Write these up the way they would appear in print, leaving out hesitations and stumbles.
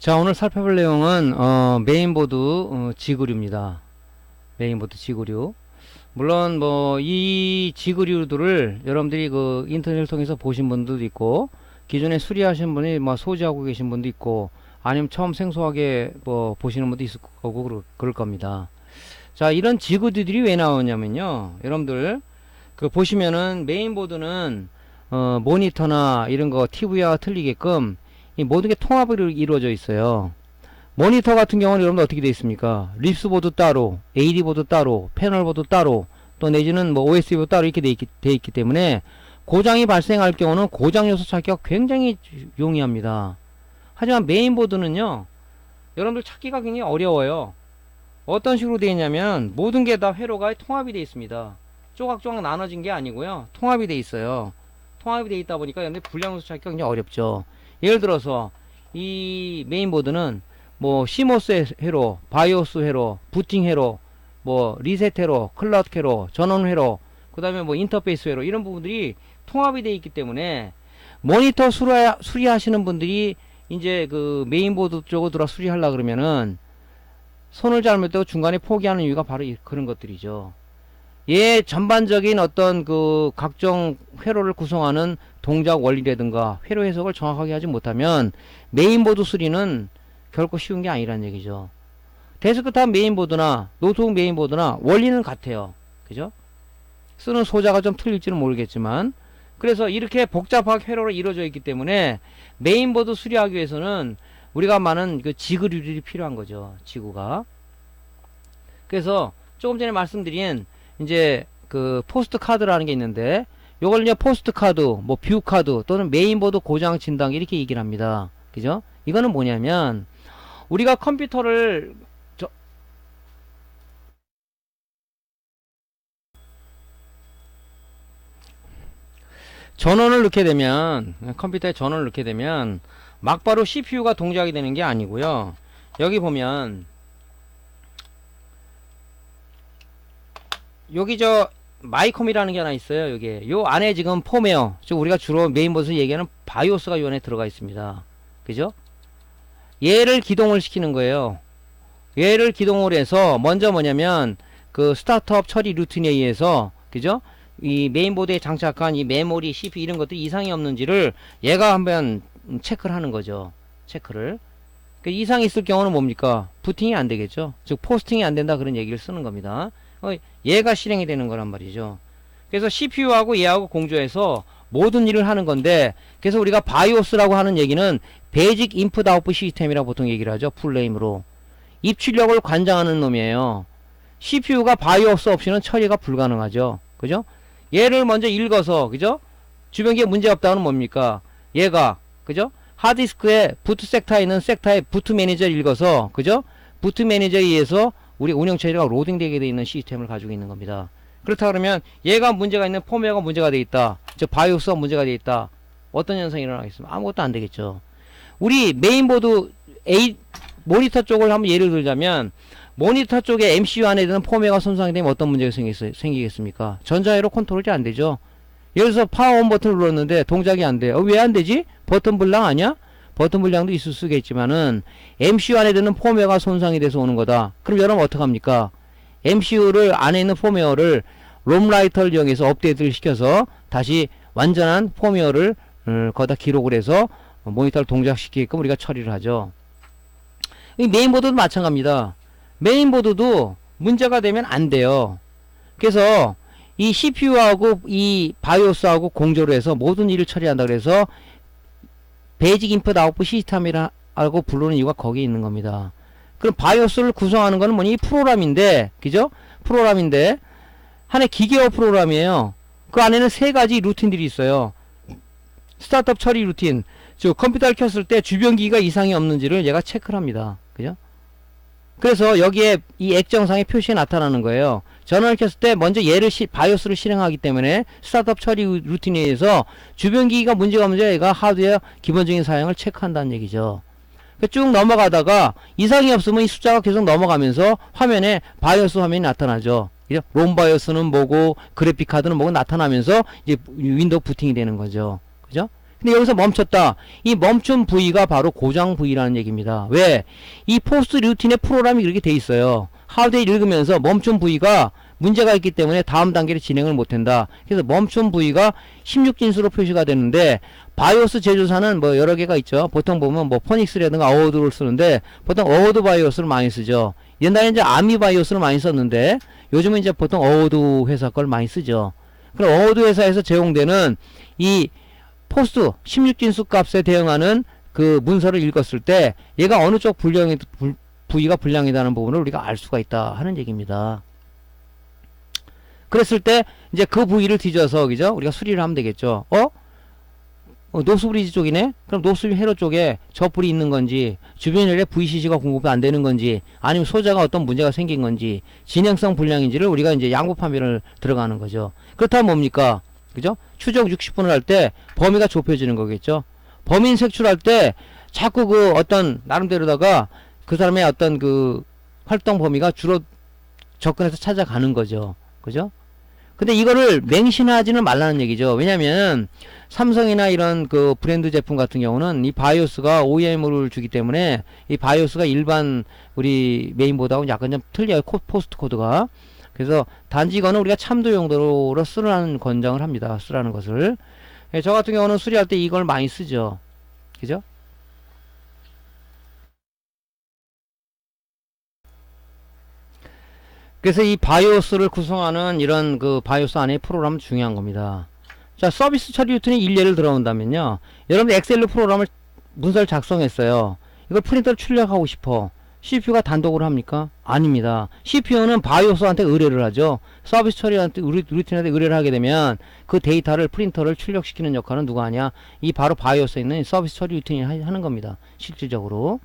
자, 오늘 살펴볼 내용은 메인보드 지그류입니다. 메인보드 지그류. 물론 뭐 이 지그류들을 여러분들이 그 인터넷을 통해서 보신 분들도 있고, 기존에 수리하신 분이 뭐 소지하고 계신 분도 있고, 아니면 처음 생소하게 뭐 보시는 분도 있을 거고 그럴 겁니다. 자, 이런 지그류들이 왜 나오냐면요, 여러분들 그 보시면은 메인보드는 모니터나 이런 거 TV와 틀리게끔 이 모든 게 통합으로 이루어져 있어요. 모니터 같은 경우는 여러분들 어떻게 되어 있습니까? 립스보드 따로, AD보드 따로, 패널보드 따로, 또 내지는 뭐 OS보드 따로 이렇게 되어 있기 때문에 고장이 발생할 경우는 고장 요소 찾기가 굉장히 용이합니다. 하지만 메인보드는요, 여러분들 찾기가 굉장히 어려워요. 어떤 식으로 되어 있냐면 모든 게 다 회로가 통합이 되어 있습니다. 조각조각 나눠진 게 아니고요, 통합이 되어 있어요. 통합이 되어 있다 보니까 여러분들 불량 요소 찾기가 굉장히 어렵죠. 예를 들어서 이 메인보드는 뭐 시모스 회로, 바이오스 회로, 부팅 회로, 뭐 리셋 회로, 클럭 회로, 전원 회로, 그 다음에 뭐 인터페이스 회로, 이런 부분들이 통합이 되어 있기 때문에 모니터 수리하시는 분들이 이제 그 메인보드 쪽으로 들어 수리하려 그러면은 손을 잘못되고 중간에 포기하는 이유가 바로 그런 것들이죠. 얘 전반적인 어떤 그 각종 회로를 구성하는 동작 원리라든가 회로 해석을 정확하게 하지 못하면 메인보드 수리는 결코 쉬운 게 아니란 얘기죠. 데스크탑 메인보드나 노트북 메인보드나 원리는 같아요. 그죠? 쓰는 소자가 좀 틀릴지는 모르겠지만, 그래서 이렇게 복잡하게 회로로 이루어져 있기 때문에 메인보드 수리하기 위해서는 우리가 많은 그 지그류들이 필요한 거죠. 지구가. 그래서 조금 전에 말씀드린 이제 그 포스트 카드라는 게 있는데, 요걸 이제 포스트 카드, 뭐 뷰 카드 또는 메인보드 고장 진단 이렇게 얘기를 합니다. 그죠? 이거는 뭐냐면 우리가 컴퓨터를 전원을 넣게 되면, 컴퓨터에 전원을 넣게 되면 막바로 CPU가 동작이 되는 게 아니고요. 여기 보면 여기 저 마이컴이라는 게 하나 있어요. 여기 요 안에 지금 폼웨어, 즉 우리가 주로 메인보드에서 얘기하는 바이오스가 요 안에 들어가 있습니다. 그죠? 얘를 기동을 시키는 거예요. 얘를 기동을 해서 먼저 뭐냐면 그 스타트업 처리 루틴에 의해서, 그죠? 이 메인보드에 장착한 이 메모리, CPU 이런 것들이 이상이 없는지를 얘가 한번 체크를 하는 거죠. 체크를. 그 이상이 있을 경우는 뭡니까? 부팅이 안 되겠죠. 즉 포스팅이 안 된다, 그런 얘기를 쓰는 겁니다. 얘가 실행이 되는 거란 말이죠. 그래서 CPU하고 얘하고 공조해서 모든 일을 하는 건데, 그래서 우리가 바이오스라고 하는 얘기는 베이직 인풋 아웃풋 시스템이라고 보통 얘기를 하죠. 풀네임으로. 입출력을 관장하는 놈이에요. CPU가 바이오스 없이는 처리가 불가능하죠. 그죠? 얘를 먼저 읽어서, 그죠? 주변기에 문제가 없다는 뭡니까? 얘가, 그죠? 하드디스크에 부트 섹터에 있는 섹터의 부트 매니저를 읽어서, 그죠? 부트 매니저에 의해서 우리 운영 처리가 로딩되게 되어 있는 시스템을 가지고 있는 겁니다. 그렇다 그러면 얘가 문제가 있는 폼웨어가 문제가 되어 있다, 즉 바이오스가 문제가 되어 있다, 어떤 현상이 일어나겠습니까? 아무것도 안 되겠죠. 우리 메인보드 모니터 쪽을 한번 예를 들자면, 모니터 쪽에 MCU 안에 드는 폼웨어가 손상이 되면 어떤 문제가 생기겠습니까? 전자회로 컨트롤이 안 되죠. 예를 들어서 파워온 버튼을 눌렀는데 동작이 안 돼요. 왜 안 되지? 버튼 불량 아니야? 버튼 불량도 있을 수가 있지만은 MCU 안에 드는 폼웨어가 손상이 돼서 오는 거다. 그럼 여러분 어떡합니까? MCU를 안에 있는 폼웨어를 롬라이터를 이용해서 업데이트를 시켜서 다시 완전한 폼웨어를 거기다 기록을 해서 모니터를 동작시키게끔 우리가 처리를 하죠. 이 메인보드도 마찬가지입니다. 메인보드도 문제가 되면 안 돼요. 그래서 이 CPU하고 이 바이오스하고 공조를 해서 모든 일을 처리한다 그래서 베이직 인풋 아웃풋 시스템이라고 부르는 이유가 거기에 있는 겁니다. 그럼 바이오스를 구성하는 거는 뭐니? 프로그램인데, 그죠? 프로그램인데 하나의 기계어 프로그램이에요. 그 안에는 세 가지 루틴들이 있어요. 스타트업 처리 루틴, 즉 컴퓨터를 켰을 때 주변 기기가 이상이 없는지를 얘가 체크를 합니다. 그죠? 그래서 여기에 이 액정상의 표시에 나타나는 거예요. 전원을 켰을 때 먼저 얘를 바이오스를 실행하기 때문에 스타트업 처리 루틴에 의해서 주변 기기가 문제가 없는지 얘가 하드웨어 기본적인 사양을 체크한다는 얘기죠. 쭉 넘어가다가 이상이 없으면 이 숫자가 계속 넘어가면서 화면에 바이오스 화면이 나타나죠. 롬 바이오스는 뭐고 그래픽 카드는 뭐고 나타나면서 이제 윈도우 부팅이 되는 거죠. 그죠? 근데 여기서 멈췄다. 이 멈춘 부위가 바로 고장 부위라는 얘기입니다. 왜? 이 포스트 루틴의 프로그램이 그렇게 돼 있어요. 하드웨어 읽으면서 멈춘 부위가 문제가 있기 때문에 다음 단계를 진행을 못한다. 그래서 멈춘 부위가 16진수로 표시가 되는데 바이오스 제조사는 뭐 여러 개가 있죠. 보통 보면 뭐 포닉스라든가 어워드를 쓰는데 보통 어워드 바이오스를 많이 쓰죠. 옛날에 이제 아미 바이오스를 많이 썼는데 요즘은 이제 보통 어워드 회사 걸 많이 쓰죠. 그럼 어워드 회사에서 제공되는 이 포스트 16진수 값에 대응하는 그 문서를 읽었을 때 얘가 어느 쪽 부위가 불량이다는 부분을 우리가 알 수가 있다 하는 얘기입니다. 그랬을 때 이제 그 부위를 뒤져서 그죠? 우리가 수리를 하면 되겠죠. 노스 브리지 쪽이네? 그럼 노스 회로 쪽에 저 불이 있는 건지 주변에 VCC가 공급이 안 되는 건지 아니면 소자가 어떤 문제가 생긴 건지 진행성 불량인지를 우리가 이제 양보 판별을 들어가는 거죠. 그렇다면 뭡니까? 그죠? 추적 60분을 할 때 범위가 좁혀지는 거겠죠. 범인 색출할 때 자꾸 그 어떤 나름대로다가 그 사람의 어떤 그 활동 범위가 주로 접근해서 찾아가는 거죠. 그죠? 근데 이거를 맹신하지는 말라는 얘기죠. 왜냐면 삼성이나 이런 그 브랜드 제품 같은 경우는 이 바이오스가 OEM을 주기 때문에 이 바이오스가 일반 우리 메인보드하고는 약간 좀 틀려요. 포스트 코드가. 그래서 단지 이거는 우리가 참도 용도로 쓰라는 권장을 합니다. 쓰라는 것을. 저 같은 경우는 수리할 때 이걸 많이 쓰죠. 그죠? 그래서 이 바이오스를 구성하는 이런 그 바이오스 안에 프로그램은 중요한 겁니다. 자, 서비스 처리 루틴이 일례를 들어온다면요. 여러분들 엑셀로 프로그램을 문서를 작성했어요. 이걸 프린터로 출력하고 싶어. CPU가 단독으로 합니까? 아닙니다. CPU는 바이오스한테 의뢰를 하죠. 서비스 처리한테 루틴한테 의뢰를 하게 되면 그 데이터를 프린터를 출력시키는 역할은 누가 하냐? 이 바로 바이오스에 있는 서비스 처리 루틴이 하는 겁니다. 실질적으로.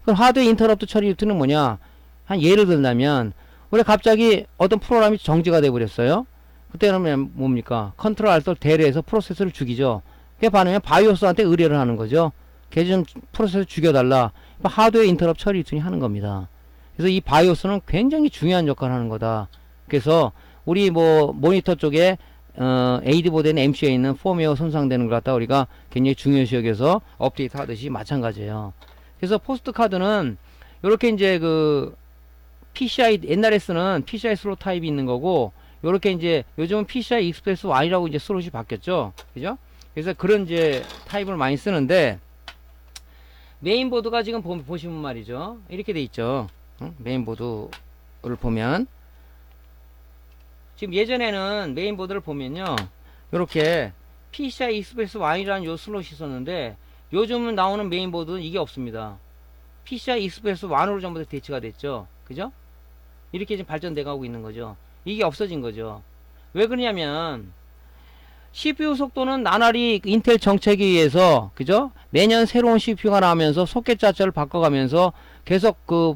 그럼 하드웨어 인터럽트 처리 루틴은 뭐냐? 한 예를 들자면 우리 갑자기 어떤 프로그램이 정지가 돼 버렸어요. 그때는 뭡니까? 컨트롤 알트 델에서 프로세스를 죽이죠. 그게 반응하면 바이오스한테 의뢰를 하는 거죠. 걔 좀 프로세스 죽여달라. 하드웨어 인터럽트 처리 루틴이 하는 겁니다. 그래서 이 바이오스는 굉장히 중요한 역할을 하는 거다. 그래서 우리 뭐 모니터 쪽에 AD보드에는 MC에 있는 펌웨어 손상되는 걸 갖다 우리가 굉장히 중요시 여겨서 업데이트 하듯이 마찬가지예요. 그래서 포스트 카드는 요렇게 이제 그 PCI 옛날에 쓰는 PCI 슬롯 타입이 있는 거고 요렇게 이제 요즘은 PCI 익스프레스 Y라고 이제 슬롯이 바뀌었죠. 그죠? 그래서 그런 이제 타입을 많이 쓰는데 메인보드가 지금 보시면 말이죠. 이렇게 돼 있죠. 메인보드를 보면 지금 예전에는 메인보드를 보면요. 요렇게 PCI 익스프레스 Y라는 요 슬롯이 있었는데 요즘은 나오는 메인보드는 이게 없습니다. PCI 익스프레스 1으로 전부 다 대치가 됐죠. 그죠? 이렇게 지금 발전돼 가고 있는 거죠. 이게 없어진 거죠. 왜 그러냐면 CPU 속도는 나날이 인텔 정책에 의해서 그죠? 매년 새로운 CPU가 나오면서 소켓 자체를 바꿔가면서 계속 그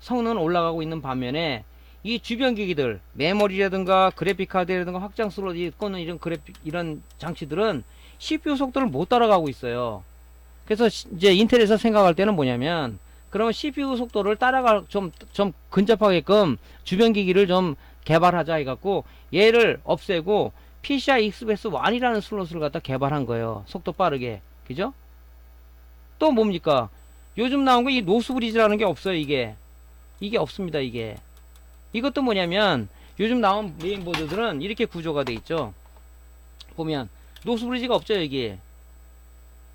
성능은 올라가고 있는 반면에 이 주변 기기들 메모리라든가 그래픽 카드라든가 확장 슬롯이 꽂는 이런 장치들은 CPU 속도를 못 따라가고 있어요. 그래서 이제 인텔에서 생각할 때는 뭐냐면 그러면 CPU 속도를 따라갈 좀 근접하게끔 주변 기기를 좀 개발하자 해갖고 얘를 없애고 PCI 익스프레스 1이라는 슬롯을 갖다 개발한 거예요. 속도 빠르게. 그죠? 또 뭡니까? 요즘 나온 거 이 노스브리지라는 게 없어요. 이게 없습니다. 이것도 뭐냐면 요즘 나온 메인보드들은 이렇게 구조가 돼 있죠. 보면 노스브리지가 없죠. 여기.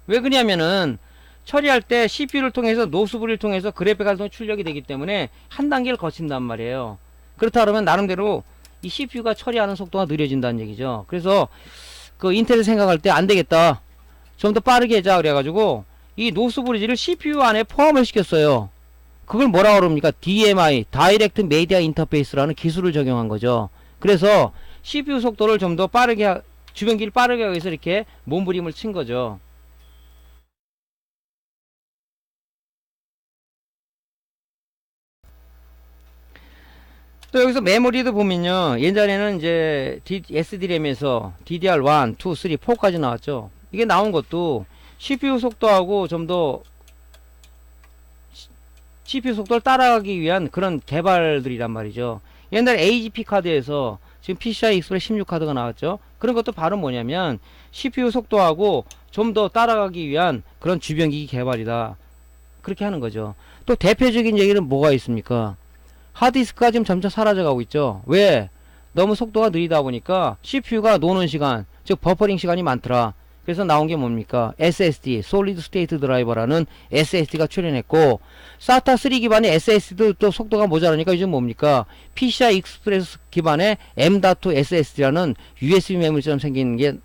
왜 그러냐면은 처리할 때 CPU를 통해서 노스브리를 통해서 그래픽 활동이 출력이 되기 때문에 한 단계를 거친단 말이에요. 그렇다 그러면 나름대로 이 CPU가 처리하는 속도가 느려진다는 얘기죠. 그래서 그 인텔을 생각할 때 안 되겠다. 좀 더 빠르게 하자 그래가지고 이 노스브리지를 CPU 안에 포함을 시켰어요. 그걸 뭐라 그럽니까? DMI, 다이렉트 메디아 인터페이스라는 기술을 적용한 거죠. 그래서 CPU 속도를 좀 더 빠르게 주변기를 빠르게 하기 위해서 이렇게 몸부림을 친 거죠. 또 여기서 메모리도 보면요. 예전에는 이제 SDRAM에서 DDR1, 2, 3, 4까지 나왔죠. 이게 나온 것도 CPU 속도하고 좀 더 CPU 속도를 따라가기 위한 그런 개발들이란 말이죠. 옛날에 AGP 카드에서 지금 PCI 익스프레스 16 카드가 나왔죠. 그런 것도 바로 뭐냐면 CPU 속도하고 좀 더 따라가기 위한 그런 주변기기 개발이다. 그렇게 하는 거죠. 또 대표적인 얘기는 뭐가 있습니까? 하드디스크가 지금 점차 사라져가고 있죠. 왜? 너무 속도가 느리다 보니까 CPU가 노는 시간, 즉 버퍼링 시간이 많더라. 그래서 나온 게 뭡니까? SSD, Solid State Driver라는 SSD가 출현했고, SATA 3 기반의 SSD도 또 속도가 모자라니까 요즘 뭡니까? PCI Express 기반의 M.2 SSD라는 USB 메모리처럼 생긴 게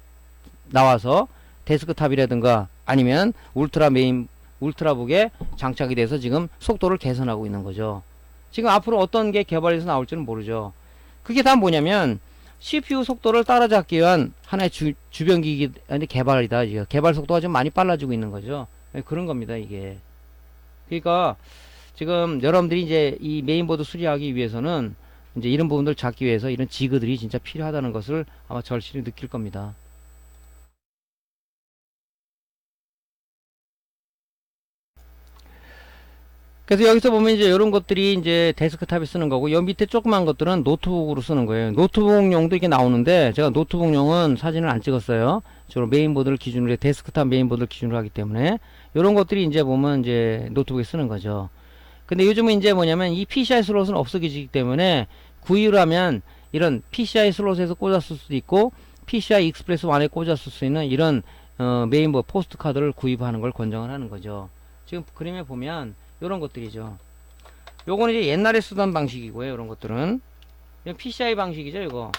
나와서 데스크탑이라든가 아니면 울트라북에 장착이 돼서 지금 속도를 개선하고 있는 거죠. 지금 앞으로 어떤 게 개발해서 나올지는 모르죠. 그게 다 뭐냐면 CPU 속도를 따라잡기 위한 하나의 주변기기 개발이다. 개발 속도가 좀 많이 빨라지고 있는 거죠. 그런 겁니다, 이게. 그러니까 지금 여러분들이 이제 이 메인보드 수리하기 위해서는 이제 이런 부분들 잡기 위해서 이런 지그들이 진짜 필요하다는 것을 아마 절실히 느낄 겁니다. 그래서 여기서 보면 이제 이런 것들이 이제 데스크탑에 쓰는 거고, 여 밑에 조그만 것들은 노트북으로 쓰는 거예요. 노트북용도 이게 나오는데, 제가 노트북용은 사진을 안 찍었어요. 주로 메인보드를 기준으로, 데스크탑 메인보드를 기준으로 하기 때문에, 이런 것들이 이제 보면 이제 노트북에 쓰는 거죠. 근데 요즘은 이제 뭐냐면, 이 PCI 슬롯은 없어지기 때문에, 구입을 하면, 이런 PCI 슬롯에서 꽂았을 수도 있고, PCI 익스프레스 1에 꽂았을 수 있는 이런, 메인보드 포스트 카드를 구입하는 걸 권장을 하는 거죠. 지금 그림에 보면, 요런 것들이죠. 요거는 이제 옛날에 쓰던 방식이고요. 요런 것들은 이건 PCI 방식이죠. 이거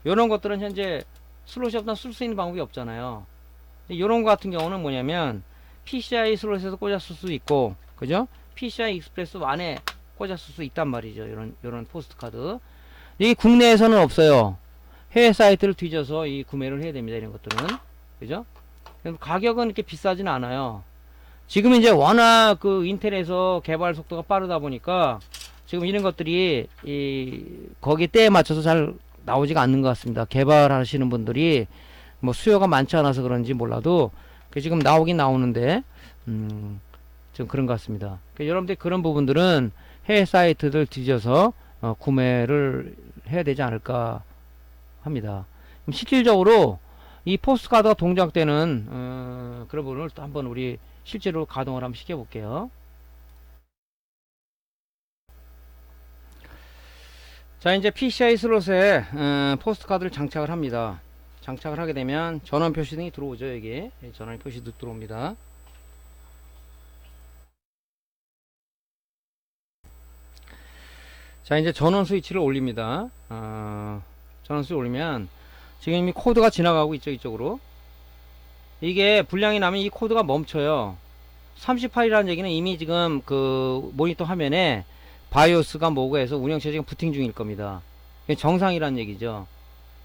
요런 것들은 현재 슬롯이 없다 쓸 수 있는 방법이 없잖아요. 요런 거 같은 경우는 뭐냐면 PCI 슬롯에서 꽂았을 수도 있고, 그죠? PCI 익스프레스 1에 꽂았을 수 있단 말이죠. 요런 포스트 카드. 이 국내에서는 없어요. 해외 사이트를 뒤져서 이 구매를 해야 됩니다. 이런 것들은, 그죠? 가격은 이렇게 비싸지는 않아요. 지금 이제 워낙 그 인텔에서 개발 속도가 빠르다 보니까 지금 이런 것들이 거기 때에 맞춰서 잘 나오지가 않는 것 같습니다. 개발하시는 분들이 뭐 수요가 많지 않아서 그런지 몰라도 지금 나오긴 나오는데 좀 그런 것 같습니다. 여러분들 그런 부분들은 해외 사이트들 뒤져서 구매를 해야 되지 않을까 합니다. 실질적으로 이 포스트카드가 동작되는 그런 부분을 또 한번 우리 실제로 가동을 한번 시켜볼게요. 자, 이제 PCI 슬롯에 포스트 카드를 장착을 합니다. 장착을 하게 되면 전원 표시 등이 들어오죠. 여기 전원 표시도 들어옵니다. 자, 이제 전원 스위치를 올립니다. 전원 스위치 올리면 지금 이미 코드가 지나가고 있죠. 이쪽으로. 이게 불량이 나면 이 코드가 멈춰요. 38이라는 얘기는 이미 지금 그 모니터 화면에 바이오스가 뭐고 해서 운영체제 지금 부팅 중일 겁니다. 이게 정상이라는 얘기죠.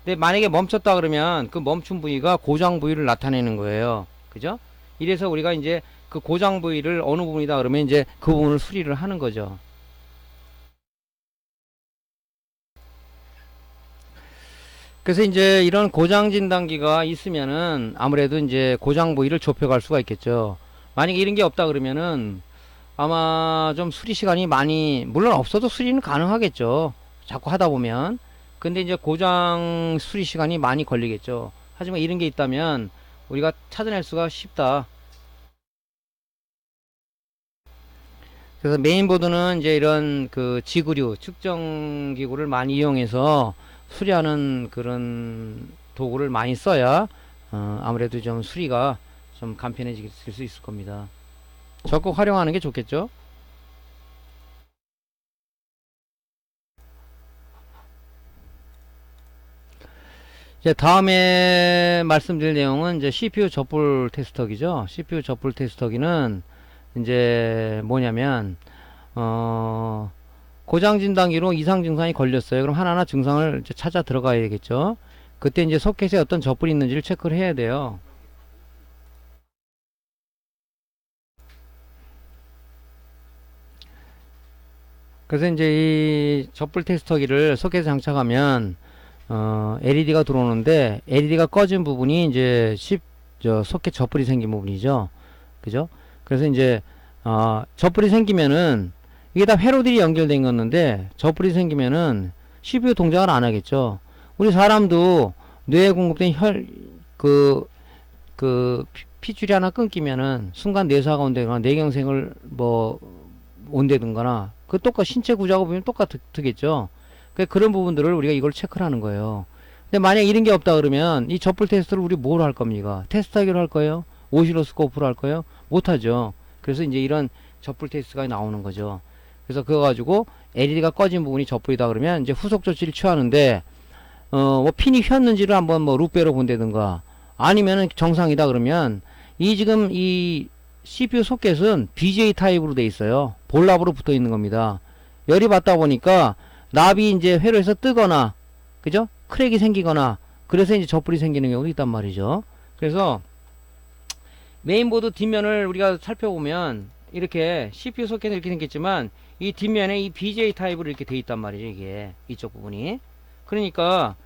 근데 만약에 멈췄다 그러면 그 멈춘 부위가 고장 부위를 나타내는 거예요. 그죠? 이래서 우리가 이제 그 고장 부위를 어느 부분이다 그러면 이제 그 부분을 수리를 하는 거죠. 그래서 이제 이런 고장 진단기가 있으면은 아무래도 이제 고장 부위를 좁혀갈 수가 있겠죠. 만약에 이런 게 없다 그러면은 아마 좀 수리 시간이 많이, 물론 없어도 수리는 가능하겠죠. 자꾸 하다 보면. 근데 이제 고장 수리 시간이 많이 걸리겠죠. 하지만 이런 게 있다면 우리가 찾아낼 수가 쉽다. 그래서 메인보드는 이제 이런 그 지구류 측정 기구를 많이 이용해서 수리하는 그런 도구를 많이 써야 아무래도 좀 수리가 좀 간편해질 수 있을 겁니다. 적극 활용하는 게 좋겠죠. 이제 다음에 말씀드릴 내용은 이제 CPU 적불 테스터기죠. CPU 적불 테스터기는 이제 뭐냐면 고장 진단기로 이상 증상이 걸렸어요. 그럼 하나하나 증상을 이제 찾아 들어가야 되겠죠. 그때 이제 소켓에 어떤 적불이 있는지를 체크를 해야 돼요. 그래서 이제 이 적불 테스터기를 소켓에 장착하면 LED가 들어오는데 LED가 꺼진 부분이 이제 소켓 적불이 생긴 부분이죠. 그죠? 그래서 이제 적불이 생기면은 이게 다 회로들이 연결된 건데 적불이 생기면은 CPU 동작을 안 하겠죠. 우리 사람도 뇌에 공급된 핏줄이 하나 끊기면은 순간 뇌사가 온다거나 뇌경색을 뭐 온다든가나 그 똑같이 신체 구조하고 보면 똑같겠죠. 그런 부분들을 우리가 이걸 체크를 하는 거예요. 근데 만약 이런 게 없다 그러면 이 젖불 테스트를 우리 뭐로 할 겁니까? 테스트하기로 할 거예요? 오실로스코프로 할 거예요? 못하죠. 그래서 이제 이런 젖불 테스트가 나오는 거죠. 그래서 그거 가지고 LED가 꺼진 부분이 젖불이다 그러면 이제 후속 조치를 취하는데 뭐 핀이 휘었는지를 한번 뭐 루페로 본다든가 아니면은 정상이다 그러면 이 지금 이 CPU 소켓은 BGA 타입으로 돼 있어요. 볼랍으로 붙어 있는 겁니다. 열이 받다 보니까 납이 이제 회로에서 뜨거나 그죠? 크랙이 생기거나 그래서 이제 젖불이 생기는 경우도 있단 말이죠. 그래서 메인보드 뒷면을 우리가 살펴보면 이렇게 CPU 소켓은 이렇게 생겼지만 이 뒷면에 이 BGA 타입으로 이렇게 돼 있단 말이죠. 이게 이쪽 부분이. 그러니까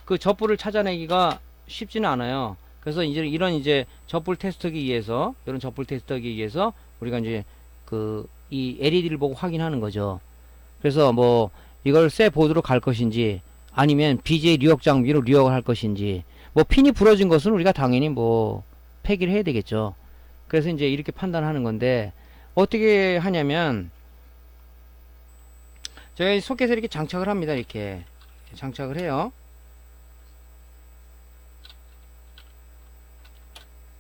그 젖불을 찾아내기가 쉽지는 않아요. 그래서 이제 이런 이제 젖불 테스트기 위해서 이런 젖불 테스트기 위해서 우리가 이제 이 LED를 보고 확인하는 거죠. 그래서 뭐 이걸 새 보드로 갈 것인지 아니면 BGA 리역 장비로 리역을 할 것인지 뭐 핀이 부러진 것은 우리가 당연히 뭐 폐기를 해야 되겠죠. 그래서 이제 이렇게 판단하는 건데 어떻게 하냐면 저희 소켓에 이렇게 장착을 합니다. 이렇게 장착을 해요.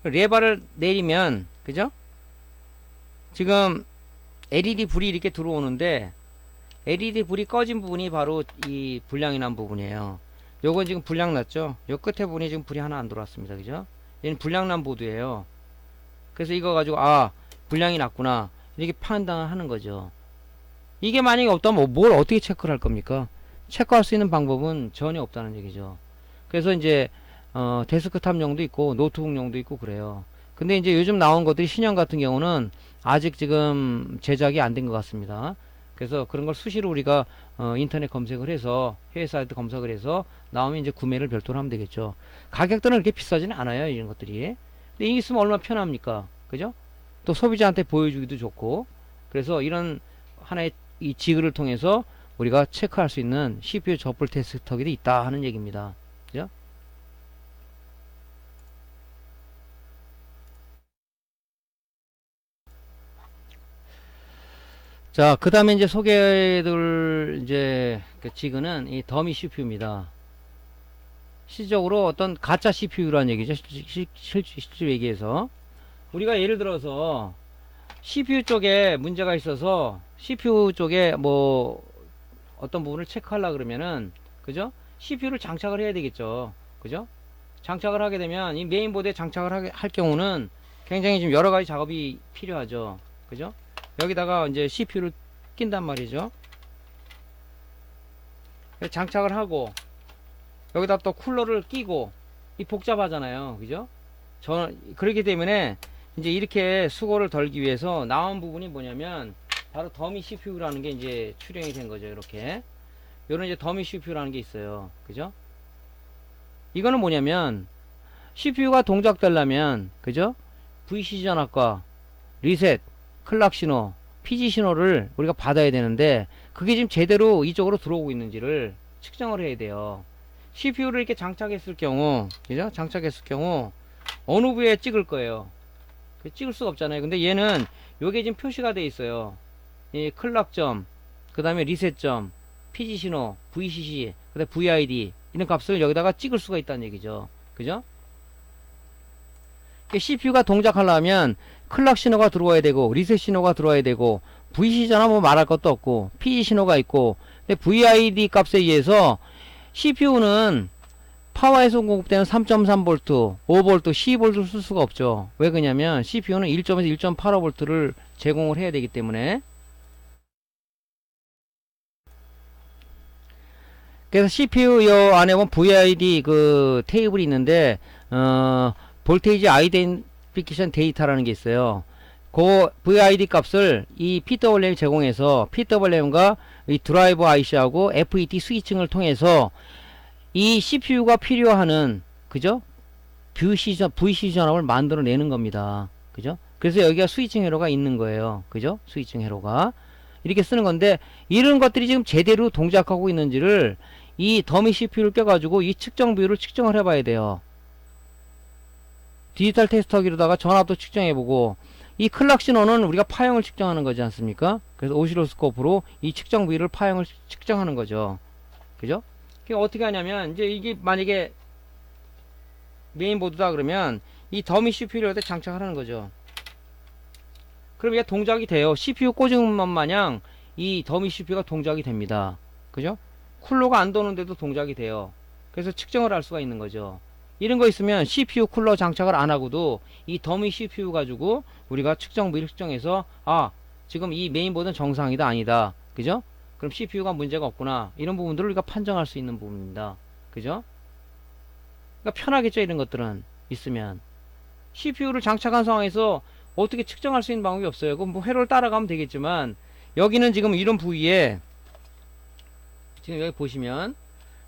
레버를 내리면 그죠? 지금 LED 불이 이렇게 들어오는데 LED 불이 꺼진 부분이 바로 이 불량이 난 부분이에요. 요건 지금 불량 났죠? 요 끝에 부분이 지금 불이 하나 안 들어왔습니다. 그죠? 얘는 불량 난 보드예요. 그래서 이거 가지고 아 불량이 났구나 이렇게 판단을 하는 거죠. 이게 만약에 없다면 뭘 어떻게 체크를 할 겁니까? 체크할 수 있는 방법은 전혀 없다는 얘기죠. 그래서 이제 데스크탑용도 있고 노트북용도 있고 그래요. 근데 이제 요즘 나온 것들이 신형 같은 경우는 아직 지금 제작이 안 된 것 같습니다. 그래서 그런 걸 수시로 우리가 인터넷 검색을 해서 해외 사이트 검색을 해서 나오면 이제 구매를 별도로 하면 되겠죠. 가격들은 그렇게 비싸지는 않아요. 이런 것들이. 근데 이게 있으면 얼마나 편합니까? 그죠? 또 소비자한테 보여주기도 좋고. 그래서 이런 하나의 이 지그를 통해서 우리가 체크할 수 있는 CPU 젖불 테스터기도 있다 하는 얘기입니다. 그죠? 자, 그 다음에 이제 소개해드릴 이제 그 지그는 이 더미 CPU입니다. 실질적으로 어떤 가짜 CPU라는 얘기죠. 실제 얘기해서. 우리가 예를 들어서 CPU 쪽에 문제가 있어서 CPU 쪽에 뭐 어떤 부분을 체크하려 그러면은 그죠? CPU를 장착을 해야 되겠죠. 그죠? 장착을 하게 되면 이 메인보드에 장착을 할 경우는 굉장히 좀 여러 가지 작업이 필요하죠. 그죠? 여기다가 이제 CPU를 낀단 말이죠. 장착을 하고 여기다 또 쿨러를 끼고 이 복잡하잖아요. 그죠? 그렇기 때문에 이제 이렇게 수고를 덜기 위해서 나온 부분이 뭐냐면 바로 더미 CPU라는 게 이제 출연이 된 거죠. 이렇게 요런 이제 더미 CPU라는 게 있어요. 그죠? 이거는 뭐냐면 CPU가 동작되려면 그죠? VCC 전압과 리셋, 클락 신호, PG 신호를 우리가 받아야 되는데 그게 지금 제대로 이쪽으로 들어오고 있는지를 측정을 해야 돼요. CPU를 이렇게 장착했을 경우, 그죠? 장착했을 경우 어느 부위에 찍을 거예요. 찍을 수가 없잖아요. 근데 얘는 요게 지금 표시가 돼 있어요. 이 클락점, 그 다음에 리셋점, PG 신호, VCC, 그 다음에 VID 이런 값을 여기다가 찍을 수가 있다는 얘기죠. 그죠? CPU가 동작하려면 클락 신호가 들어와야 되고 리셋 신호가 들어와야 되고 VCC 전화 뭐 말할 것도 없고 PG 신호가 있고 근데 VID 값에 의해서 CPU는 파워에서 공급되는 3.3V, 5V, 12V를 쓸 수가 없죠. 왜 그러냐면 CPU는 1.에서 1.85V를 제공을 해야 되기 때문에. 그래서 CPU 요 안에 보면 VID 그 테이블이 있는데 볼테이지 아이덴티피케이션 데이터라는 게 있어요. 그 VID 값을 이 PWM이 제공해서 PWM과 이 드라이버 IC하고 FET 스위칭을 통해서 이 CPU가 필요하는 그죠? VCC 전압을 만들어내는 겁니다. 그죠? 그래서 여기가 스위칭 회로가 있는 거예요. 그죠? 스위칭 회로가 이렇게 쓰는 건데 이런 것들이 지금 제대로 동작하고 있는지를 이 더미 CPU를 껴가지고 이 측정 비율을 측정을 해봐야 돼요. 디지털 테스터기로다가 전압도 측정해보고, 이 클락 신호는 우리가 파형을 측정하는 거지 않습니까? 그래서 오시로스코프로 이 측정 비율을 파형을 측정하는 거죠. 그죠? 그러니까 어떻게 하냐면, 이제 이게 만약에 메인보드다 그러면 이 더미 CPU를 여기다 장착을 하는 거죠. 그럼 얘가 동작이 돼요. CPU 꽂은 것 마냥 이 더미 CPU가 동작이 됩니다. 그죠? 쿨러가 안 도는데도 동작이 돼요. 그래서 측정을 할 수가 있는 거죠. 이런 거 있으면 CPU 쿨러 장착을 안 하고도 이 더미 CPU 가지고 우리가 측정 부위를 측정해서, 아, 지금 이 메인보드는 정상이다 아니다. 그죠? 그럼 CPU가 문제가 없구나. 이런 부분들을 우리가 판정할 수 있는 부분입니다. 그죠? 그러니까 편하겠죠, 이런 것들은 있으면. CPU를 장착한 상황에서 어떻게 측정할 수 있는 방법이 없어요. 그럼 뭐 회로를 따라가면 되겠지만, 여기는 지금 이런 부위에 지금 여기 보시면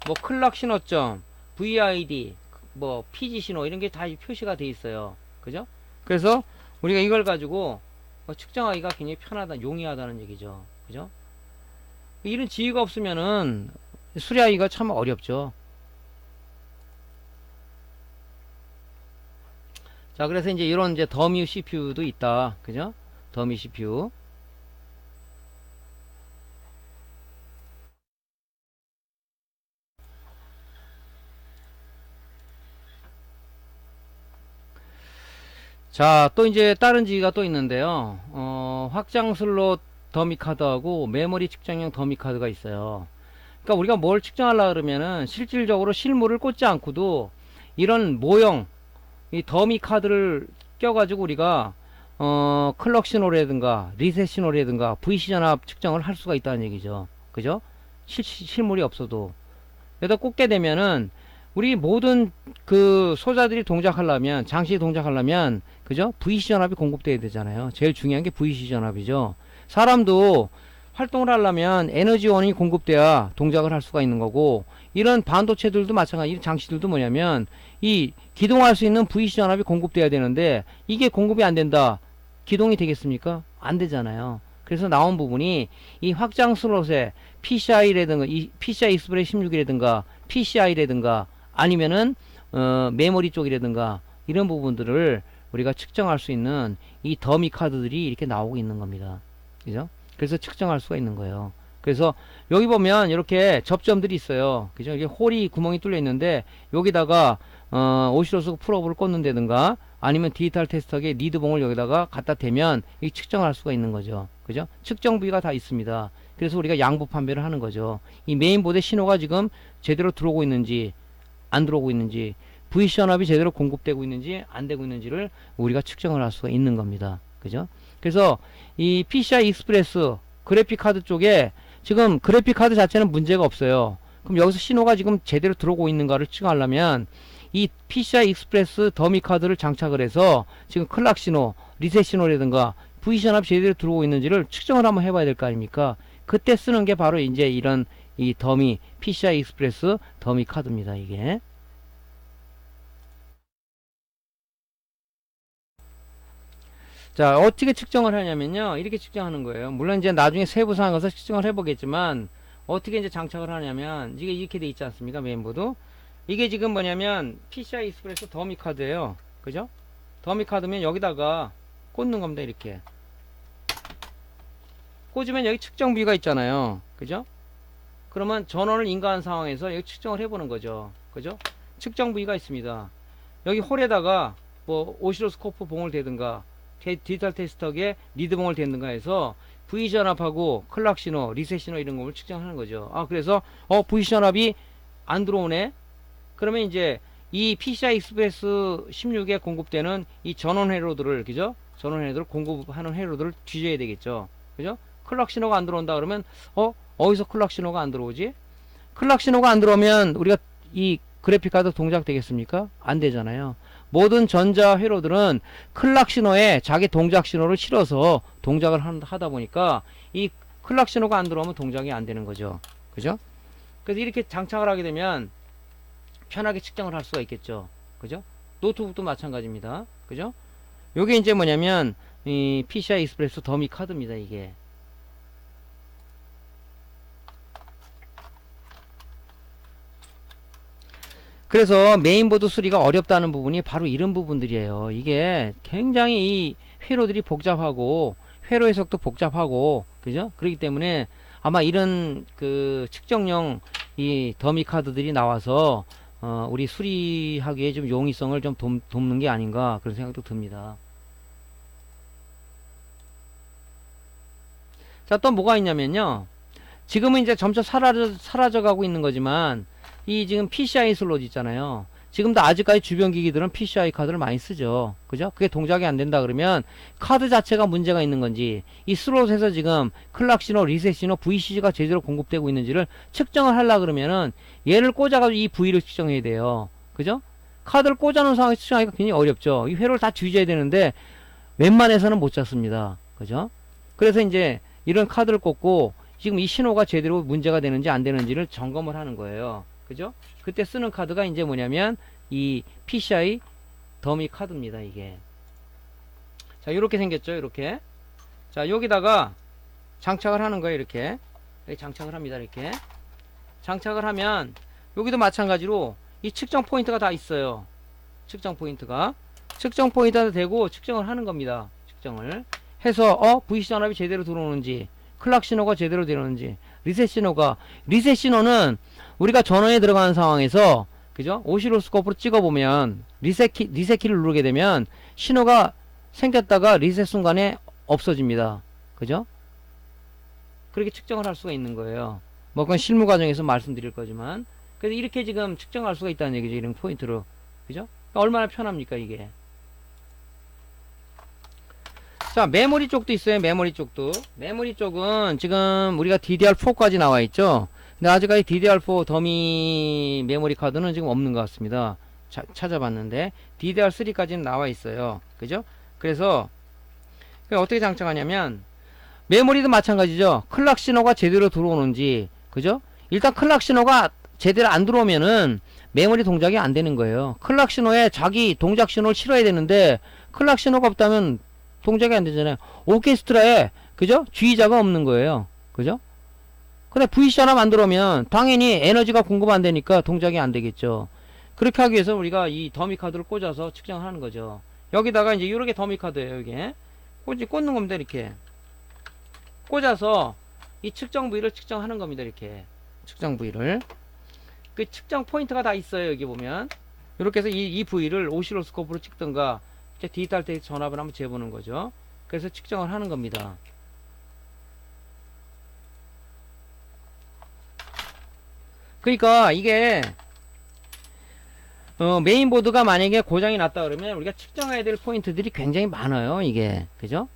뭐 클락 신호점, VID, 뭐 PG 신호 이런 게 다 표시가 돼 있어요. 그죠? 그래서 우리가 이걸 가지고 측정하기가 굉장히 편하다, 용이하다는 얘기죠. 그죠? 이런 지휘가 없으면은 수리하기가 참 어렵죠. 자, 그래서 이제 이런 이제 더미 CPU도 있다. 그죠? 더미 CPU. 자, 또 이제 다른 지휘가 또 있는데요. 확장 슬롯 더미 카드하고 메모리 측정용 더미 카드가 있어요. 그러니까 우리가 뭘 측정하려고 그러면은 실질적으로 실물을 꽂지 않고도 이런 모형, 이 더미 카드를 껴가지고 우리가 클럭 신호라든가 리셋 신호라든가 VC 전압 측정을 할 수가 있다는 얘기죠. 그죠? 실물이 없어도 여기다 꽂게 되면은 우리 모든 그 소자들이 동작하려면, 장치 동작하려면, 그죠? VC 전압이 공급돼야 되잖아요. 제일 중요한 게 VC 전압이죠. 사람도 활동을 하려면 에너지원이 공급돼야 동작을 할 수가 있는 거고, 이런 반도체들도 마찬가지, 이 장치들도 뭐냐면 이 기동할 수 있는 VC 전압이 공급돼야 되는데 이게 공급이 안 된다. 기동이 되겠습니까? 안 되잖아요. 그래서 나온 부분이 이 확장 슬롯에 PCI라든가 이 PCI 익스프레스 16이라든가 PCI라든가 아니면은 메모리 쪽이라든가 이런 부분들을 우리가 측정할 수 있는 이 더미 카드들이 이렇게 나오고 있는 겁니다. 그죠? 그래서 측정할 수가 있는 거예요. 그래서 여기 보면 이렇게 접점들이 있어요. 그죠? 이게 홀이 구멍이 뚫려 있는데 여기다가 오시로스코프 프로브를 꽂는다든가 아니면 디지털 테스터기에 리드봉을 여기다가 갖다 대면 이 측정할 수가 있는 거죠. 그죠? 측정 부위가 다 있습니다. 그래서 우리가 양보 판별을 하는 거죠. 이 메인보드에 신호가 지금 제대로 들어오고 있는지 안 들어오고 있는지, VC 전압이 제대로 공급되고 있는지 안 되고 있는지를 우리가 측정을 할 수가 있는 겁니다. 그죠? 그래서 이 PCI 익스프레스 그래픽 카드 쪽에 지금 그래픽 카드 자체는 문제가 없어요. 그럼 여기서 신호가 지금 제대로 들어오고 있는가를 측정하려면 이 PCI 익스프레스 더미 카드를 장착을 해서 지금 클락 신호, 리셋 신호라든가 VC 전압이 제대로 들어오고 있는지를 측정을 한번 해봐야 될 거 아닙니까? 그때 쓰는 게 바로 이제 이런 이 더미 PCI 익스프레스 더미 카드입니다. 이게 자, 어떻게 측정을 하냐면요, 이렇게 측정하는 거예요. 물론 이제 나중에 세부 사항 가서 측정을 해보겠지만 어떻게 이제 장착을 하냐면 이게 이렇게 돼 있지 않습니까? 메인보드. 이게 지금 뭐냐면 PCI 익스프레스 더미 카드예요. 그죠? 더미 카드면 여기다가 꽂는 겁니다. 이렇게 꽂으면 여기 측정 부위가 있잖아요. 그죠? 그러면 전원을 인가한 상황에서 여기 측정을 해보는 거죠. 그죠? 측정 부위가 있습니다. 여기 홀에다가 뭐 오시로스코프 봉을 대든가 디지털 테스터기에 리드봉을 대든가 해서 V 전압하고 클락 신호, 리셋 신호 이런 걸 측정하는 거죠. 아, 그래서 V 전압이 안 들어오네. 그러면 이제 이 PCI 익스프레스 16에 공급되는 이 전원 회로들을, 그죠? 전원 회로들을 공급하는 회로들을 뒤져야 되겠죠. 그죠? 클락 신호가 안 들어온다 그러면 어디서 클락 신호가 안 들어오지? 클락 신호가 안 들어오면 우리가 이 그래픽카드 동작 되겠습니까? 안 되잖아요. 모든 전자 회로들은 클락 신호에 자기 동작 신호를 실어서 동작을 하다 보니까 이 클락 신호가 안 들어오면 동작이 안 되는 거죠. 그죠? 그래서 이렇게 장착을 하게 되면 편하게 측정을 할 수가 있겠죠. 그죠? 노트북도 마찬가지입니다. 그죠? 요게 이제 뭐냐면 이 PCI 익스프레스 더미 카드입니다. 이게 그래서 메인보드 수리가 어렵다는 부분이 바로 이런 부분들이에요. 이게 굉장히 이 회로들이 복잡하고 회로 해석도 복잡하고 그죠? 그렇기 때문에 아마 이런 그 측정용 이 더미 카드들이 나와서 우리 수리하기에 좀 용이성을 좀 돕는 게 아닌가 그런 생각도 듭니다. 자, 또 뭐가 있냐면요. 지금은 이제 점차 사라져 가고 있는 거지만 이 지금 PCI 슬롯 있잖아요. 지금도 아직까지 주변 기기들은 PCI 카드를 많이 쓰죠. 그죠? 그게 동작이 안 된다 그러면 카드 자체가 문제가 있는 건지 이 슬롯에서 지금 클락 신호, 리셋 신호, VCC가 제대로 공급되고 있는지를 측정을 하려 그러면은 얘를 꽂아가지고 이 V를 측정해야 돼요. 그죠? 카드를 꽂아놓은 상황에서 측정하기가 굉장히 어렵죠. 이 회로를 다 뒤져야 되는데 웬만해서는 못 잡습니다. 그죠? 그래서 이제 이런 카드를 꽂고 지금 이 신호가 제대로 문제가 되는지 안 되는지를 점검을 하는 거예요. 그죠? 그때 쓰는 카드가 이제 뭐냐면 이 PCI 더미 카드입니다. 이게 자 이렇게 생겼죠. 이렇게 자 여기다가 장착을 하는 거예요. 이렇게 장착을 합니다. 이렇게 장착을 하면 여기도 마찬가지로 이 측정 포인트가 다 있어요. 측정 포인트가 되고 측정을 하는 겁니다. 측정을 해서 VC 전압이 제대로 들어오는지 클락 신호가 제대로 들어오는지 리셋 신호는 우리가 전원에 들어가는 상황에서 그죠? 오시로스코프로 찍어보면 리셋 키를 누르게 되면 신호가 생겼다가 리셋 순간에 없어집니다. 그죠? 그렇게 측정을 할 수가 있는 거예요. 뭐 그건 실무 과정에서 말씀드릴 거지만 그래서 이렇게 지금 측정할 수가 있다는 얘기죠. 이런 포인트로 그죠? 그러니까 얼마나 편합니까 이게. 자 메모리 쪽도 있어요. 메모리 쪽은 지금 우리가 DDR4까지 나와 있죠. 근데 아직까지 DDR4 더미 메모리 카드는 지금 없는 것 같습니다. 찾아봤는데 DDR3까지는 나와 있어요. 그죠? 그래서 어떻게 장착하냐면 메모리도 마찬가지죠. 클락 신호가 제대로 들어오는지 그죠? 일단 클락 신호가 제대로 안 들어오면은 메모리 동작이 안 되는 거예요. 클락 신호에 자기 동작 신호를 실어야 되는데 클락 신호가 없다면 동작이 안 되잖아요. 오케스트라에 그죠? 주의자가 없는 거예요. 그죠? 근데 VC 하나 만들어면 당연히 에너지가 공급 안 되니까 동작이 안 되겠죠. 그렇게 하기 위해서 우리가 이 더미 카드를 꽂아서 측정하는 거죠. 여기다가 이제 이렇게 더미 카드예요. 이게 꽂는 겁니다. 이렇게 꽂아서 이 측정 부위를 측정하는 겁니다. 이렇게 측정 부위를 그 측정 포인트가 다 있어요. 여기 보면 이렇게 해서 이 부위를 오시로스코프로 찍든가 디지털 데이터 전압을 한번 재보는 거죠. 그래서 측정을 하는 겁니다. 그러니까 이게 메인보드가 만약에 고장이 났다 그러면 우리가 측정해야 될 포인트들이 굉장히 많아요. 이게 그죠?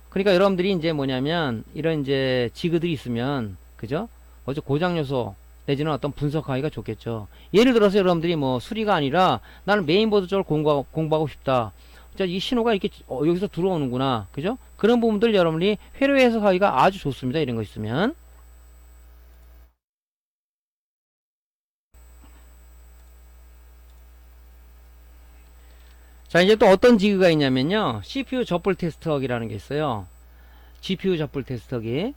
그러니까 여러분들이 이제 뭐냐면 이런 이제 지그들이 있으면 그죠? 어제 고장 요소 내지는 어떤 분석하기가 좋겠죠. 예를 들어서 여러분들이 뭐 수리가 아니라 나는 메인보드 쪽을 공부하고 싶다. 자, 이 신호가 이렇게 여기서 들어오는구나. 그죠? 그런 부분들 여러분이 회로 해석하기가 아주 좋습니다. 이런 거 있으면. 자, 이제 또 어떤 지그가 있냐면요. CPU 접불 테스터기라는 게 있어요. GPU 접불 테스터기.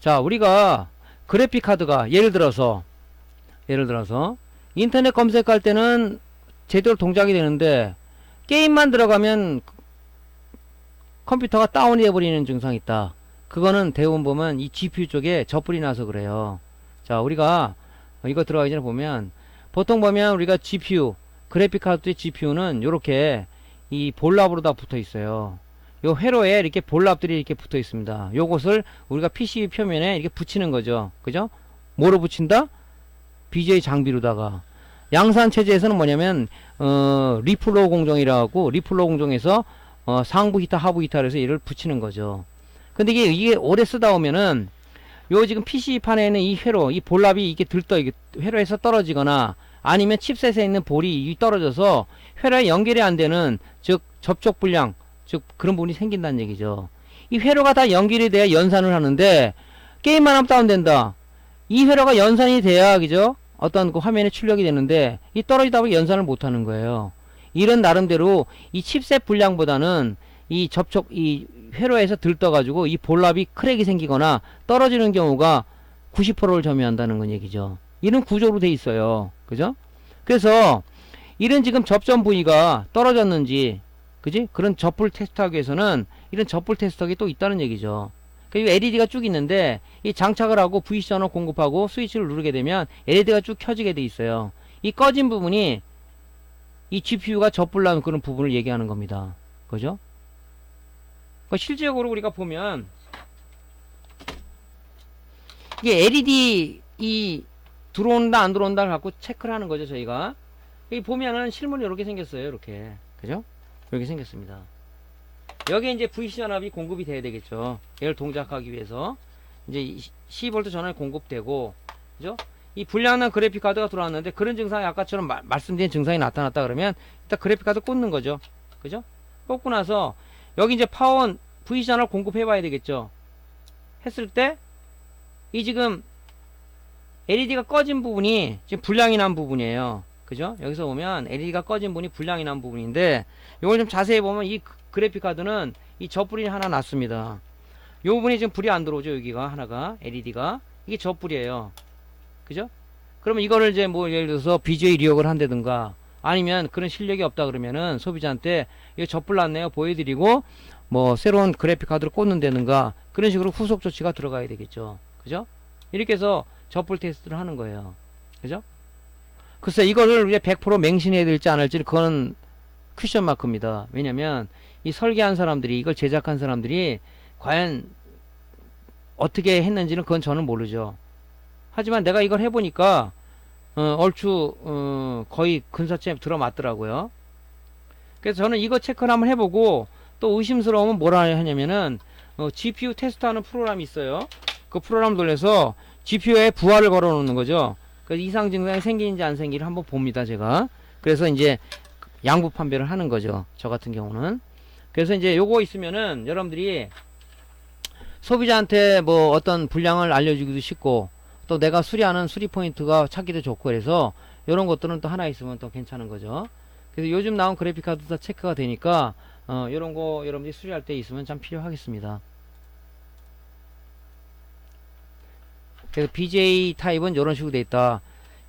자, 우리가 그래픽 카드가 예를 들어서 인터넷 검색할 때는 제대로 동작이 되는데 게임만 들어가면 컴퓨터가 다운이 돼버리는 증상이 있다. 그거는 대부분 보면 이 GPU 쪽에 접불이 나서 그래요. 자, 우리가 이거 들어가기 전에 보면 보통 보면 우리가 GPU 그래픽 카드의 GPU는 요렇게 이 볼랍으로 다 붙어 있어요. 요 회로에 이렇게 볼랍들이 이렇게 붙어 있습니다. 요것을 우리가 PC 표면에 이렇게 붙이는 거죠. 그죠? 뭐로 붙인다? BJ 장비로다가. 양산 체제에서는 뭐냐면 리플로 공정이라고 리플로 공정에서 상부 히타 하부 히타를 해서 얘를 붙이는 거죠. 근데 이게 오래 쓰다 보면은 요 지금 PC판에 있는 이 회로 이 볼랍이 이게 이게 회로에서 떨어지거나 아니면 칩셋에 있는 볼이 떨어져서 회로에 연결이 안 되는 즉 접촉 불량 즉 그런 부분이 생긴다는 얘기죠. 이 회로가 다 연결이 돼야 연산을 하는데 게임만 하면 다운된다. 이 회로가 연산이 돼야 그죠? 어떤 그 화면에 출력이 되는데 이 떨어지다 보니 연산을 못 하는 거예요. 이런 나름대로 이 칩셋 불량보다는 이 회로에서 들떠가지고 이 볼랍이 크랙이 생기거나 떨어지는 경우가 90%를 점유한다는 건 얘기죠. 이런 구조로 돼 있어요. 그죠? 그래서 이런 지금 접점 부위가 떨어졌는지, 그지? 그런 접불 테스트하기 위해서는 이런 접불 테스트하기 또 있다는 얘기죠. 그리고 LED가 쭉 있는데 이 장착을 하고 VC전을 공급하고 스위치를 누르게 되면 LED가 쭉 켜지게 돼 있어요. 이 꺼진 부분이 이 GPU가 접불난 그런 부분을 얘기하는 겁니다. 그죠? 실질적으로 우리가 보면 이게 LED 이 들어온다 안 들어온다를 갖고 체크를 하는 거죠. 저희가 여기 보면은 실물이 이렇게 생겼어요. 이렇게, 그죠? 이렇게 생겼습니다. 여기에 이제 VC 전압이 공급이 돼야 되겠죠. 얘를 동작하기 위해서 이제 12V 전압이 공급되고, 그죠? 이 불량난 그래픽 카드가 들어왔는데 그런 증상이 아까처럼 말씀드린 증상이 나타났다 그러면 일단 그래픽 카드 꽂는 거죠. 그죠? 꽂고 나서 여기 이제 파원 VC 전압 공급해 봐야 되겠죠. 했을 때 이 지금 LED가 꺼진 부분이 지금 불량이 난 부분이에요. 그죠? 여기서 보면 LED가 꺼진 부분이 불량이 난 부분인데 이걸 좀 자세히 보면 이 그래픽 카드는 이 젖불이 하나 났습니다. 이 부분이 지금 불이 안 들어오죠. 여기가 하나가 LED가 이게 젖불이에요. 그죠? 그러면 이거를 이제 뭐 예를 들어서 BGA 리역을 한다든가 아니면 그런 실력이 없다 그러면은 소비자한테 이거 젖불 났네요 보여드리고 뭐 새로운 그래픽 카드를 꽂는다든가 그런 식으로 후속 조치가 들어가야 되겠죠. 그죠? 이렇게 해서 젖불 테스트를 하는 거예요. 그죠? 글쎄 이거를 우리가 100% 맹신해야 될지 안 할지 그거는 퀘션 마크입니다. 왜냐면 이 설계한 사람들이 이걸 제작한 사람들이 과연 어떻게 했는지는 그건 저는 모르죠. 하지만 내가 이걸 해보니까 얼추 거의 근사점에 들어맞더라고요. 그래서 저는 이거 체크를 한번 해보고 또 의심스러우면 뭐라 하냐면은 GPU 테스트하는 프로그램이 있어요. 그 프로그램 돌려서 GPU에 부하를 걸어 놓는 거죠. 그래서 이상 증상이 생기는지 안 생기를 한번 봅니다, 제가. 그래서 이제 양부 판별을 하는 거죠. 저 같은 경우는. 그래서 이제 요거 있으면은 여러분들이 소비자한테 뭐 어떤 불량을 알려주기도 쉽고 또 내가 수리하는 수리 포인트가 찾기도 좋고 그래서 요런 것들은 또 하나 있으면 또 괜찮은 거죠. 그래서 요즘 나온 그래픽카드 다 체크가 되니까 요런 거 여러분들이 수리할 때 있으면 참 필요하겠습니다. 그래서 BJ 타입은 이런 식으로 돼 있다.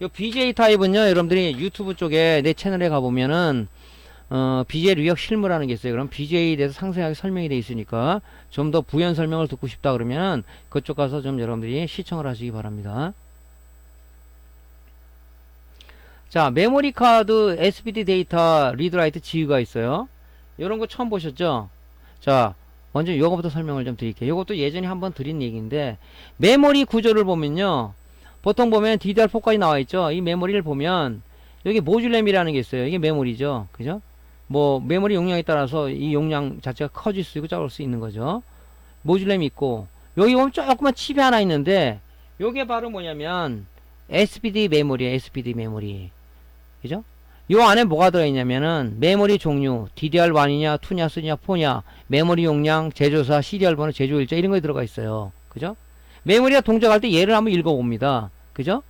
요 BJ 타입은요, 여러분들이 유튜브 쪽에 내 채널에 가보면은 BJ 리역 실무라는 게 있어요. 그럼 BJ에 대해서 상세하게 설명이 돼 있으니까 좀 더 부연 설명을 듣고 싶다 그러면 그쪽 가서 좀 여러분들이 시청을 하시기 바랍니다. 자, 메모리 카드 SPD 데이터 리드라이트 지유가 있어요. 요런 거 처음 보셨죠? 자, 먼저 요거부터 설명을 좀 드릴게요. 요것도 예전에 한번 드린 얘기인데 메모리 구조를 보면요. 보통 보면 DDR4까지 나와 있죠. 이 메모리를 보면 여기 모듈램이라는 게 있어요. 이게 메모리죠. 그죠? 뭐 메모리 용량에 따라서 이 용량 자체가 커질 수 있고 작을 수 있는 거죠. 모듈램이 있고 여기 보면 조그만 칩이 하나 있는데 요게 바로 뭐냐면 SPD 메모리예요. SPD 메모리. 그죠? 요 안에 뭐가 들어있냐면은 메모리 종류 DDR1이냐 2냐 3냐 4냐 메모리 용량 제조사 시리얼 번호 제조일자 이런 거에 들어가 있어요. 그죠? 메모리가 동작할 때 얘를 한번 읽어봅니다. 그죠?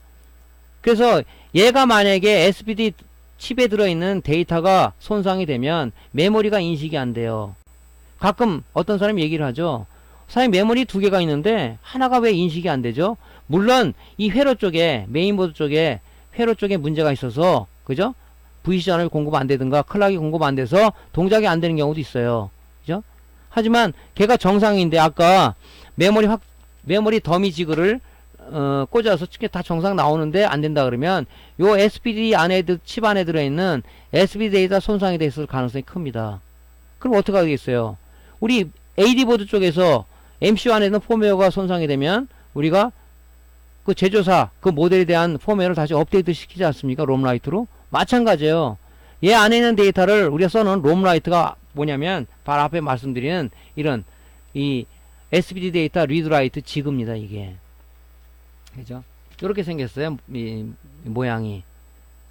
그래서 얘가 만약에 SPD 칩에 들어있는 데이터가 손상이 되면 메모리가 인식이 안 돼요. 가끔 어떤 사람이 얘기를 하죠. 사장님 메모리 두 개가 있는데 하나가 왜 인식이 안 되죠? 물론 이 회로 쪽에 메인보드 쪽에 회로 쪽에 문제가 있어서 그죠? VC 전압이 공급 안 되든가 클락이 공급 안 돼서 동작이 안 되는 경우도 있어요. 그죠? 하지만 걔가 정상인데 아까 메모리 더미 지그를 꽂아서 다 정상 나오는데 안 된다 그러면 요 SPD 안에 칩 안에 들어있는 SPD 데이터 손상이 됐을 가능성이 큽니다. 그럼 어떻게 하겠어요? 우리 AD 보드 쪽에서 MCU 안에 있는 폼웨어가 손상이 되면 우리가 그 제조사 그 모델에 대한 폼웨어를 다시 업데이트 시키지 않습니까? 롬라이트로 마찬가지예요. 얘 안에 있는 데이터를 우리가 써놓은 롬라이트가 뭐냐면 바로 앞에 말씀드리는 이런 이 SPD 데이터 리드라이트 지그입니다. 이게 그죠? 이렇게 생겼어요. 이 모양이.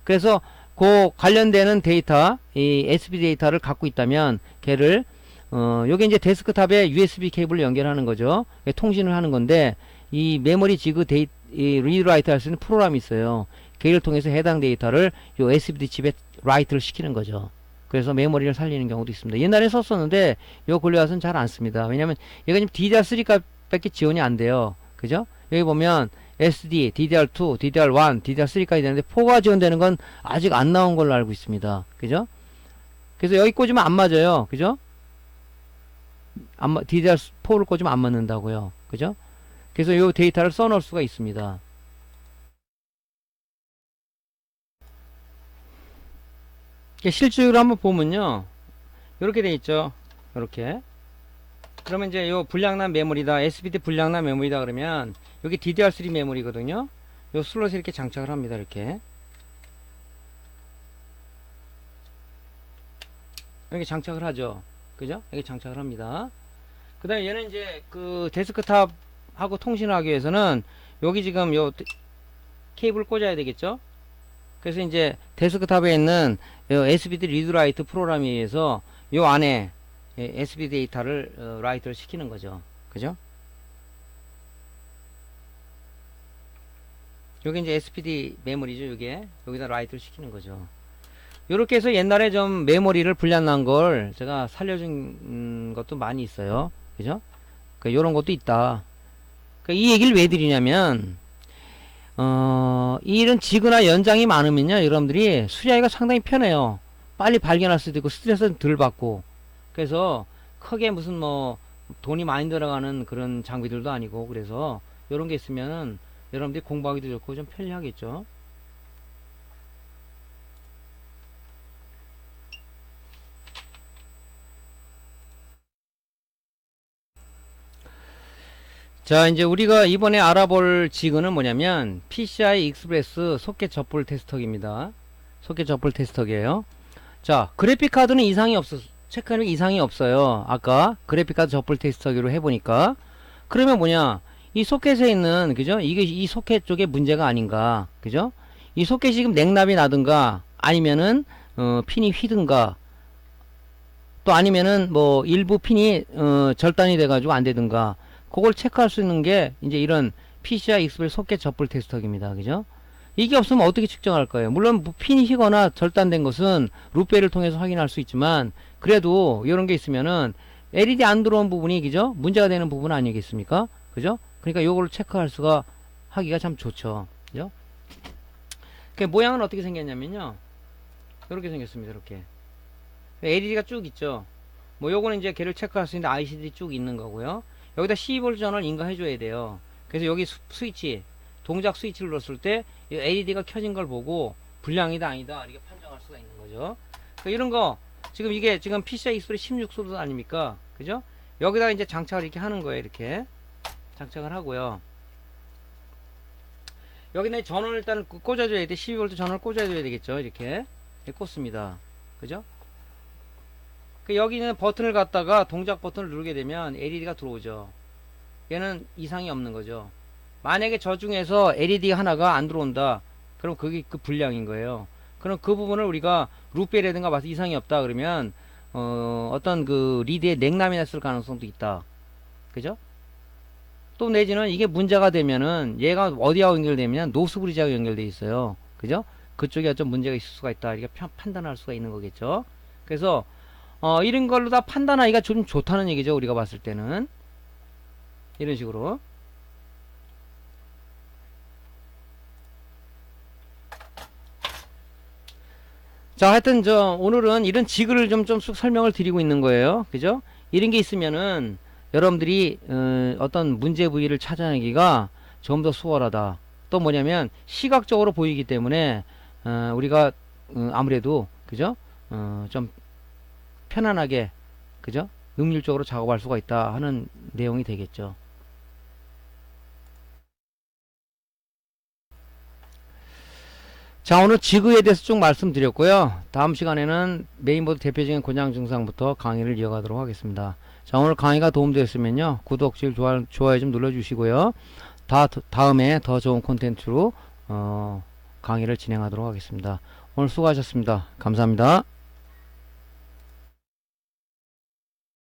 그래서 그 관련되는 데이터 이 SPD 데이터를 갖고 있다면 걔를 요게 이제 데스크탑에 USB 케이블을 연결하는 거죠. 통신을 하는 건데 이 메모리 지그 이 리드라이트 할 수 있는 프로그램이 있어요. 걔를 통해서 해당 데이터를 요 SPD 칩에 라이트를 시키는 거죠. 그래서 메모리를 살리는 경우도 있습니다. 옛날에 썼었는데 요 근래 와서는 잘 안 씁니다. 왜냐면 얘가 지금 DDR3 값밖에 지원이 안 돼요. 그죠? 여기 보면 SD, DDR2, DDR1, DDR3까지 되는데 4가 지원되는 건 아직 안 나온 걸로 알고 있습니다. 그죠? 그래서 여기 꽂으면 안 맞아요. 그죠? DDR4를 꽂으면 안 맞는다고요. 그죠? 그래서 이 데이터를 써놓을 수가 있습니다. 실질적으로 한번 보면요. 이렇게 돼 있죠. 이렇게. 그러면 이제 요 불량난 메모리다, SPD 불량난 메모리다 그러면 여기 DDR3 메모리거든요. 요 슬롯에 이렇게 장착을 합니다. 이렇게 장착을 하죠. 그죠? 여기 장착을 합니다. 그 다음에 얘는 이제 그 데스크탑하고 통신을 하기 위해서는 여기 지금 요 케이블 꽂아야 되겠죠. 그래서 이제 데스크탑에 있는 요 SPD 리드라이트 프로그램에 의해서 요 안에 SPD 데이터를 라이트를 시키는 거죠. 그죠? 여기 이제 SPD 메모리죠. 이게 여기다 라이트를 시키는 거죠. 요렇게 해서 옛날에 좀 메모리를 불량난 걸 제가 살려준 것도 많이 있어요. 그죠? 그러니까 요런 것도 있다. 그러니까 이 얘기를 왜 드리냐면 이런 지그나 연장이 많으면요, 여러분들이 수리하기가 상당히 편해요. 빨리 발견할 수도 있고 스트레스는 덜 받고. 그래서 크게 무슨 뭐 돈이 많이 들어가는 그런 장비들도 아니고, 그래서 요런 게 있으면은 여러분들이 공부하기도 좋고 좀 편리하겠죠. 자, 이제 우리가 이번에 알아볼 지그는 뭐냐면 PCI 익스프레스 소켓 접불 테스터기입니다. 소켓 접불 테스터기예요. 자, 그래픽 카드는 이상이 체크하는 이상이 없어요. 아까 그래픽 카드 접불 테스터기로 해보니까. 그러면 뭐냐, 이 소켓에 있는, 그죠? 이게 이 소켓 쪽에 문제가 아닌가, 그죠? 이 소켓이 지금 냉납이 나든가 아니면은 핀이 휘든가, 또 아니면은 뭐 일부 핀이 절단이 돼가지고 안 되든가, 그걸 체크할 수 있는 게 이제 이런 PCI 익스프레스 소켓 접불 테스터기입니다. 그죠? 이게 없으면 어떻게 측정할 거예요? 물론 핀이 휘거나 절단된 것은 루페를 통해서 확인할 수 있지만, 그래도 이런 게 있으면은 LED 안 들어온 부분이, 그죠? 문제가 되는 부분 아니겠습니까? 그죠? 그러니까 요걸 체크할 수가 하기가 참 좋죠. 그죠? 그 모양은 어떻게 생겼냐면요, 이렇게 생겼습니다. 이렇게 LED가 쭉 있죠. 뭐 요거는 이제 걔를 체크할 수 있는 IC들이 쭉 있는 거고요. 여기다 12V 전원을 인가해 줘야 돼요. 그래서 여기 스위치, 동작 스위치를 넣었을 때 LED가 켜진 걸 보고 불량이다 아니다 이렇게 판정할 수가 있는 거죠. 그러니까 이런 거 지금 이게 지금 PCI 익스프레스 16소드 아닙니까? 그죠? 여기다가 이제 장착을 이렇게 하는 거예요. 이렇게 장착을 하고요. 여기는 전원을 일단 꽂아줘야 돼. 12V 전원을 꽂아줘야 되겠죠. 이렇게 꽂습니다. 그죠? 여기는 버튼을 갖다가 동작 버튼을 누르게 되면 LED가 들어오죠. 얘는 이상이 없는 거죠. 만약에 저 중에서 LED 하나가 안 들어온다, 그럼 그게 그 불량인 거예요. 그럼 그 부분을 우리가 루페라든가 봐서 이상이 없다 그러면 어떤 그 리드에 냉남이 났을 가능성도 있다. 그죠? 또 내지는 이게 문제가 되면은 얘가 어디하고 연결되면 노스브리지하고 연결되어 있어요. 그죠? 그쪽에 좀 문제가 있을 수가 있다. 이렇게 판단할 수가 있는 거겠죠. 그래서 이런 걸로 다 판단하기가 좀 좋다는 얘기죠. 우리가 봤을 때는 이런 식으로. 자, 하여튼 오늘은 이런 지그를 좀 쑥 설명을 드리고 있는 거예요. 그죠? 이런 게 있으면은 여러분들이 어떤 문제 부위를 찾아내기가 좀 더 수월하다. 또 뭐냐면 시각적으로 보이기 때문에 우리가 아무래도, 그죠? 좀 편안하게, 그죠? 능률적으로 작업할 수가 있다 하는 내용이 되겠죠. 자, 오늘 지그에 대해서 쭉 말씀드렸고요. 다음 시간에는 메인보드 대표적인 고장 증상부터 강의를 이어가도록 하겠습니다. 자, 오늘 강의가 도움되었으면요, 구독, 좋아요 좀 눌러주시고요. 다음에 더 좋은 콘텐츠로 강의를 진행하도록 하겠습니다. 오늘 수고하셨습니다. 감사합니다.